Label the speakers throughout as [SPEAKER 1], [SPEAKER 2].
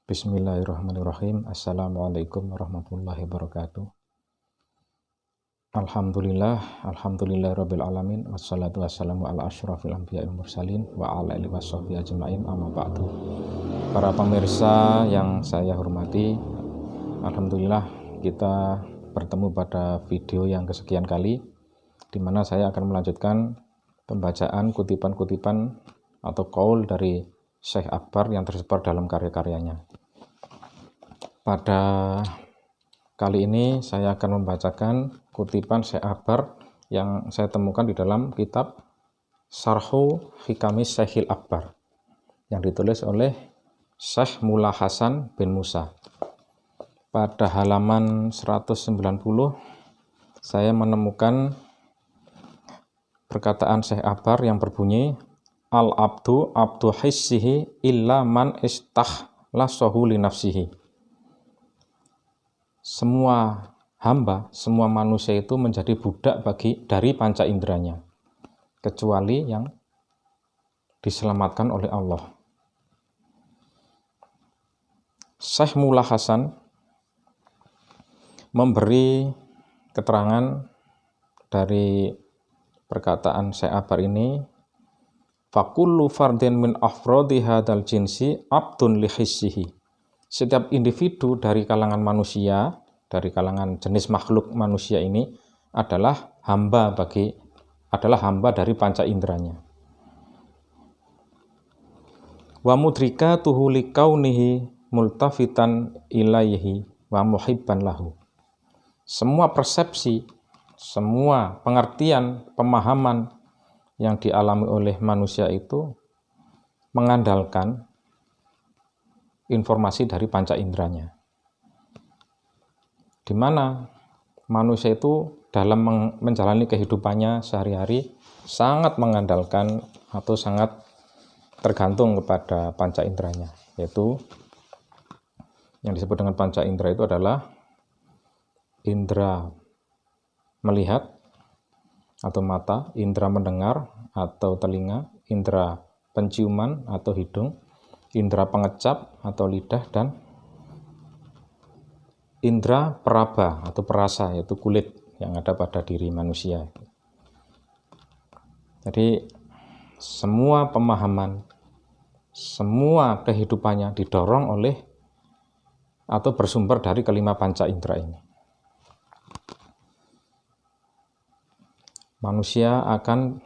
[SPEAKER 1] Bismillahirrahmanirrahim. Assalamualaikum warahmatullahi wabarakatuh. Alhamdulillahirabbil alamin wassalatu wassalamu ala asyrafil anbiya'il mursalin wa ala alihi washabbihi ajmain amma ba'du. Para pemirsa yang saya hormati, alhamdulillah kita bertemu pada video yang kesekian kali di mana saya akan melanjutkan pembacaan kutipan-kutipan atau qaul dari Syekh Akbar yang tersebar dalam karya-karyanya. Pada kali ini saya akan membacakan kutipan Syekh Akbar yang saya temukan di dalam kitab Syarhu Hikamis Syekhil Akbar yang ditulis oleh Syekh Mullah Hasan bin Musa. Pada halaman 190 saya menemukan perkataan Syekh Akbar yang berbunyi Al-abdu abdu hissihi illa man istahlassahu li nafsihi. Semua hamba, semua manusia itu menjadi budak dari panca inderanya, kecuali yang diselamatkan oleh Allah. Syekh Mullah Hasan memberi keterangan dari perkataan Syekh Akbar ini, fakullu fardin min afrodi hadal jinsi abdun li hissihi. Setiap individu dari kalangan manusia, dari kalangan jenis makhluk manusia ini adalah hamba dari panca inderanya. Wa mudrikatuhu likaunihi multafitan ilaihi wa muhibban lahu. Semua persepsi, semua pengertian, pemahaman yang dialami oleh manusia itu mengandalkan informasi dari panca inderanya, di mana manusia itu dalam menjalani kehidupannya sehari-hari sangat mengandalkan atau sangat tergantung kepada panca inderanya, yaitu yang disebut dengan panca indera itu adalah indera melihat atau mata, indera mendengar atau telinga, indera penciuman atau hidung, indera pengecap atau lidah, dan indera peraba atau perasa yaitu kulit yang ada pada diri manusia. Jadi semua pemahaman, semua kehidupannya didorong oleh atau bersumber dari kelima panca indera ini. Manusia akan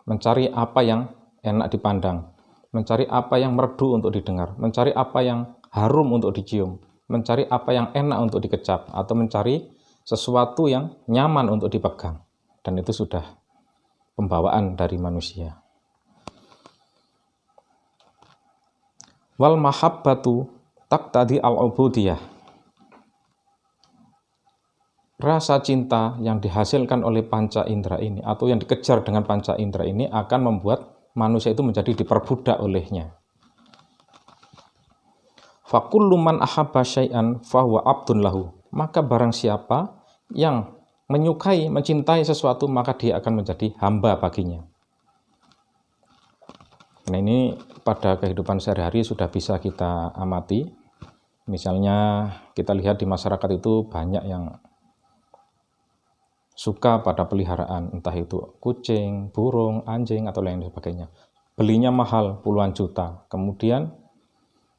[SPEAKER 1] mencari apa yang enak dipandang, mencari apa yang merdu untuk didengar, mencari apa yang harum untuk dicium, mencari apa yang enak untuk dikecap, atau mencari sesuatu yang nyaman untuk dipegang. Dan itu sudah pembawaan dari manusia. Wal mahabbatu taqtadi al-ubudiyah. Rasa cinta yang dihasilkan oleh panca indera ini atau yang dikejar dengan panca indera ini akan membuat manusia itu menjadi diperbudak olehnya. Fakullu man ahabba syai'an fahuwa abdun lahu. Maka barang siapa yang menyukai, mencintai sesuatu, maka dia akan menjadi hamba baginya. Nah, ini pada kehidupan sehari-hari sudah bisa kita amati. Misalnya kita lihat di masyarakat itu banyak yang suka pada peliharaan, entah itu kucing, burung, anjing, atau lain sebagainya. Belinya mahal, puluhan juta. Kemudian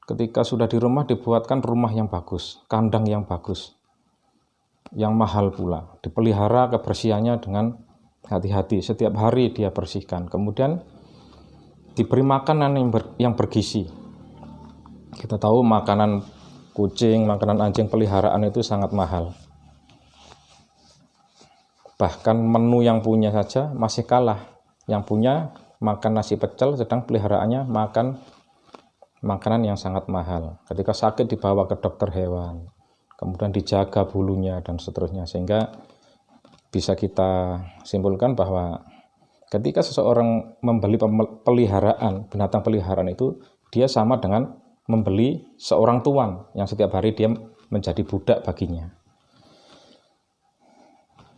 [SPEAKER 1] ketika sudah di rumah dibuatkan rumah yang bagus, kandang yang bagus, yang mahal pula. Dipelihara kebersihannya dengan hati-hati, setiap hari dia bersihkan. Kemudian diberi makanan yang bergizi. Kita tahu makanan kucing, makanan anjing peliharaan itu sangat mahal. Bahkan menu yang punya saja masih kalah. Yang punya makan nasi pecel, sedang peliharaannya makan makanan yang sangat mahal. Ketika sakit dibawa ke dokter hewan, kemudian dijaga bulunya dan seterusnya. Sehingga bisa kita simpulkan bahwa ketika seseorang membeli binatang peliharaan itu, dia sama dengan membeli seorang tuan yang setiap hari dia menjadi budak baginya.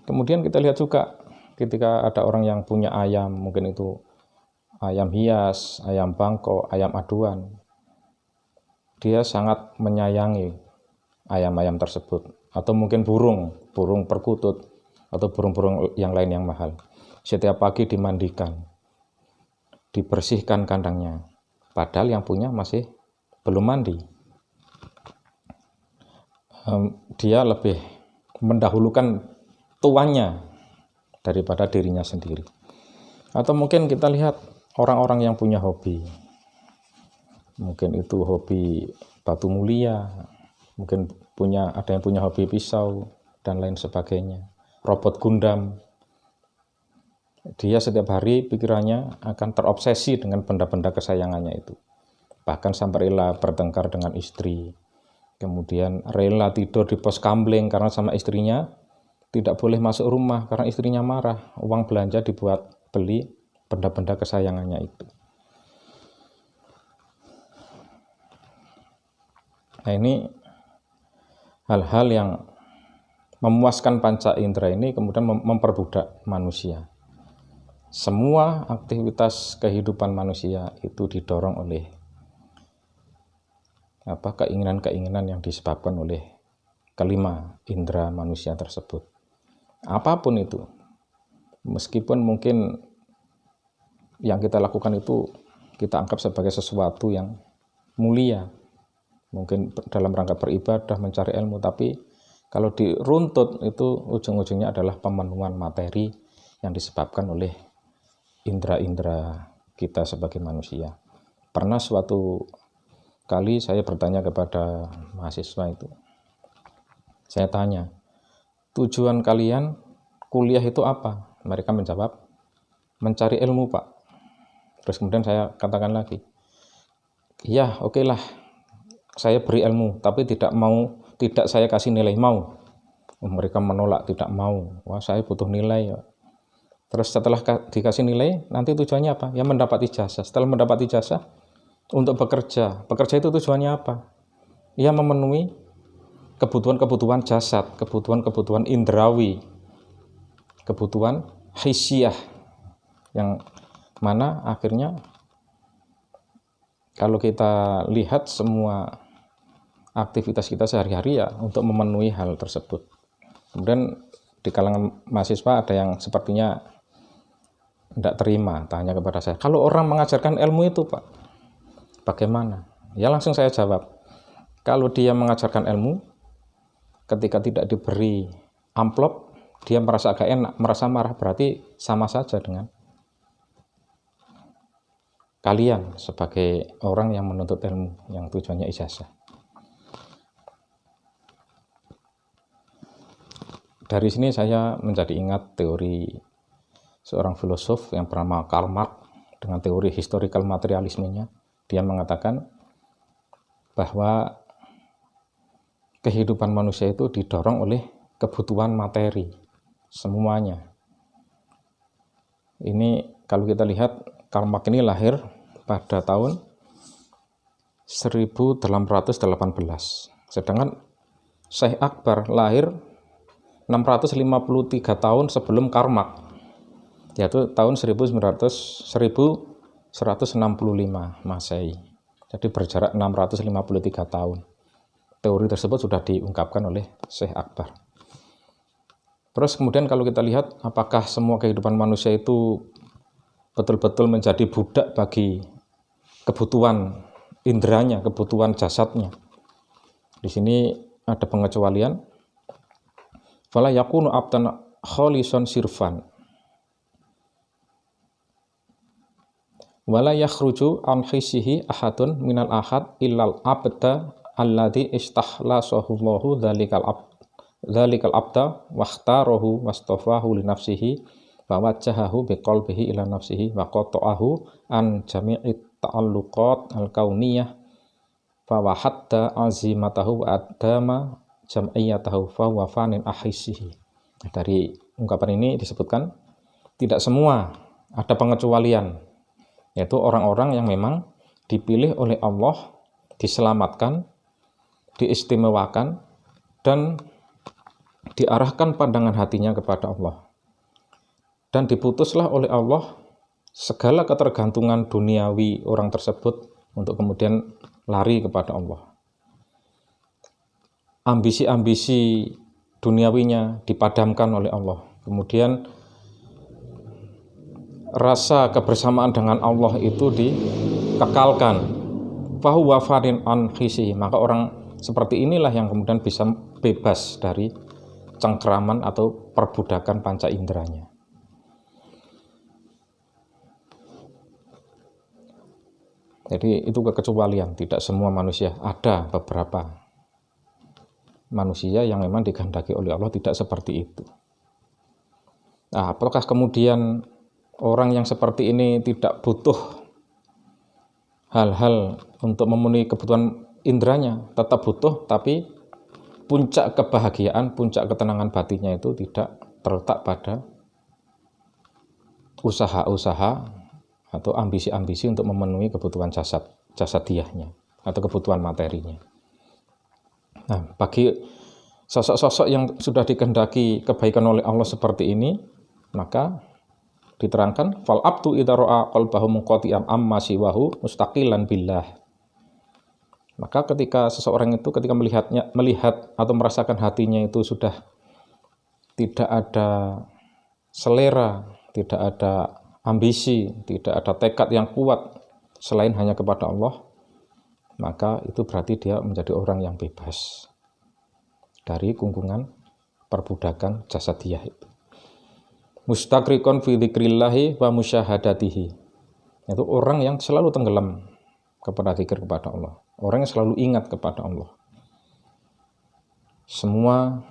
[SPEAKER 1] Kemudian kita lihat juga ketika ada orang yang punya ayam, mungkin itu ayam hias, ayam bangkok, ayam aduan. dia sangat menyayangi ayam-ayam tersebut, atau mungkin burung perkutut, atau burung-burung yang lain yang mahal. Setiap pagi dimandikan, dibersihkan kandangnya, padahal yang punya masih belum mandi. Dia lebih mendahulukan tuannya daripada dirinya sendiri. Atau mungkin kita lihat orang-orang yang punya hobi, mungkin itu hobi batu mulia, mungkin ada yang punya hobi pisau dan lain sebagainya, robot Gundam. Dia setiap hari pikirannya akan terobsesi dengan benda-benda kesayangannya itu, bahkan sampai rela bertengkar dengan istri, kemudian rela tidur di pos kamling karena sama istrinya tidak boleh masuk rumah karena istrinya marah, uang belanja dibuat beli benda-benda kesayangannya itu. Nah, ini hal-hal yang memuaskan panca indera ini kemudian memperbudak manusia. Semua aktivitas kehidupan manusia itu didorong oleh keinginan-keinginan yang disebabkan oleh kelima indera manusia tersebut. Apapun itu, meskipun mungkin yang kita lakukan itu kita anggap sebagai sesuatu yang mulia, mungkin dalam rangka beribadah, mencari ilmu, tapi kalau diruntut itu ujung-ujungnya adalah pemenuhan materi yang disebabkan oleh indera-indera kita sebagai manusia. Pernah suatu kali saya bertanya kepada mahasiswa itu, saya tanya, tujuan kalian kuliah itu apa? Mereka menjawab, mencari ilmu, Pak. Terus kemudian saya katakan lagi, ya oke lah, saya beri ilmu, tapi tidak saya kasih nilai, mau. Mereka menolak, tidak mau. Wah, saya butuh nilai, ya. Terus setelah dikasih nilai, nanti tujuannya apa? Ya mendapat ijazah. Setelah mendapat ijazah, untuk bekerja. Bekerja itu tujuannya apa? Ya memenuhi kebutuhan-kebutuhan jasad, kebutuhan-kebutuhan indrawi, kebutuhan hisyah, yang mana akhirnya kalau kita lihat semua aktivitas kita sehari-hari ya untuk memenuhi hal tersebut. Kemudian di kalangan mahasiswa ada yang sepertinya tidak terima, tanya kepada saya, kalau orang mengajarkan ilmu itu, Pak, bagaimana? Ya langsung saya jawab, kalau dia mengajarkan ilmu, ketika tidak diberi amplop, dia merasa agak enak, merasa marah, berarti sama saja dengan kalian sebagai orang yang menuntut ilmu, yang tujuannya ijazah. Dari sini saya menjadi ingat teori seorang filosof yang bernama Karl Marx dengan teori historical materialismenya. Dia mengatakan bahwa kehidupan manusia itu didorong oleh kebutuhan materi semuanya. Ini kalau kita lihat, Karl Marx ini lahir pada tahun 1818, sedangkan Syekh Akbar lahir 653 tahun sebelum Karl Marx, yaitu tahun 1165 Masehi. Jadi berjarak 653 tahun. Teori tersebut sudah diungkapkan oleh Syekh Akbar. Terus kemudian kalau kita lihat, apakah semua kehidupan manusia itu betul-betul menjadi budak bagi kebutuhan inderanya, kebutuhan jasadnya? Di sini ada pengecualian. Fala yakunu abdan khalisan sirfan wala yakhruju an hissihi ahadun minal ahad illal abda alladhi istahlasahu Allahu dzalikal abda wakhtarahu wastafahu li nafsihi wa wajjahahu biqalbihi ila nafsihi wa qata'ahu an jami'it ta'alluqat al-kauniyah fa wahatta azimatahu wa adama jam'iyatahu fa huwa fanin ahisihi. Dari ungkapan ini disebutkan tidak semua, ada pengecualian, yaitu orang-orang yang memang dipilih oleh Allah, diselamatkan, diistimewakan, dan diarahkan pandangan hatinya kepada Allah. Dan diputuslah oleh Allah segala ketergantungan duniawi orang tersebut untuk kemudian lari kepada Allah. ambisi-ambisi duniawinya dipadamkan oleh Allah. Kemudian rasa kebersamaan dengan Allah itu dikekalkan. Fahuwa farin an khisi. Maka orang seperti inilah yang kemudian bisa bebas dari cengkeraman atau perbudakan panca inderanya. Jadi itu kekecualian, tidak semua manusia. Ada beberapa manusia yang memang dikehendaki oleh Allah tidak seperti itu. Nah, apakah kemudian orang yang seperti ini tidak butuh hal-hal untuk memenuhi kebutuhan inderanya? Tetap butuh, tapi puncak kebahagiaan, puncak ketenangan batinnya itu tidak terletak pada usaha-usaha atau ambisi-ambisi untuk memenuhi kebutuhan jasadiahnya atau kebutuhan materinya. Nah, bagi sosok-sosok yang sudah dikehendaki kebaikan oleh Allah seperti ini, maka diterangkan fal abdu idza ra'a qalbahu munqati'an amma siwahu mustaqilan billah. Maka ketika seseorang itu ketika melihat atau merasakan hatinya itu sudah tidak ada selera, tidak ada ambisi, tidak ada tekad yang kuat selain hanya kepada Allah, maka itu berarti dia menjadi orang yang bebas dari kungkungan perbudakan jasadiah itu. Mustaqriqon fi dzikrillahi wa musyahadatihi. Itu orang yang selalu tenggelam kepada zikir kepada Allah, orang yang selalu ingat kepada Allah. Semua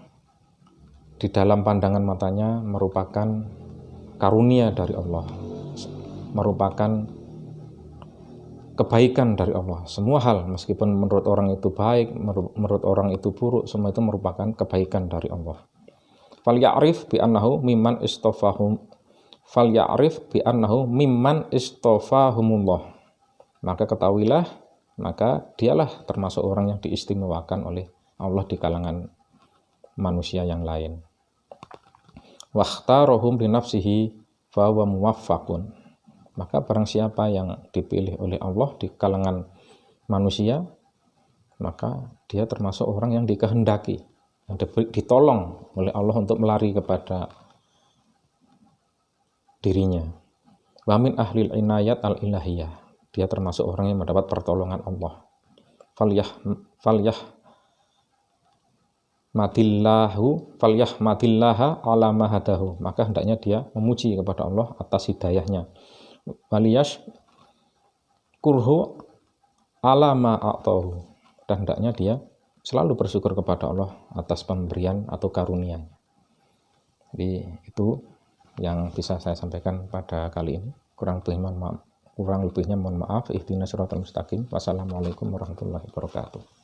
[SPEAKER 1] di dalam pandangan matanya merupakan karunia dari Allah, merupakan kebaikan dari Allah. Semua hal, meskipun menurut orang itu baik, menurut orang itu buruk, semua itu merupakan kebaikan dari Allah. Falya'rif bi annahu mimman istofahumullah. Maka ketahuilah, maka dialah termasuk orang yang diistimewakan oleh Allah di kalangan manusia yang lain. Wakhtarohum li nafsihi fa huwa muwaffaqun. Maka barang siapa yang dipilih oleh Allah di kalangan manusia, maka dia termasuk orang yang dikehendaki, yang ditolong oleh Allah untuk melari kepada dirinya. Wa min ahlil inayat al-ilahiyah. Dia termasuk orang yang mendapat pertolongan Allah. Falyahmadillaha ala ma hadahu. Maka hendaknya dia memuji kepada Allah atas hidayahnya. Waliyash kurhu ala ma a'tahu. Dan hendaknya dia selalu bersyukur kepada Allah atas pemberian atau karunia-Nya. Jadi itu yang bisa saya sampaikan pada kali ini. Kurang lebihnya mohon maaf. Ihdinas siratal mustaqim. Wassalamualaikum warahmatullahi wabarakatuh.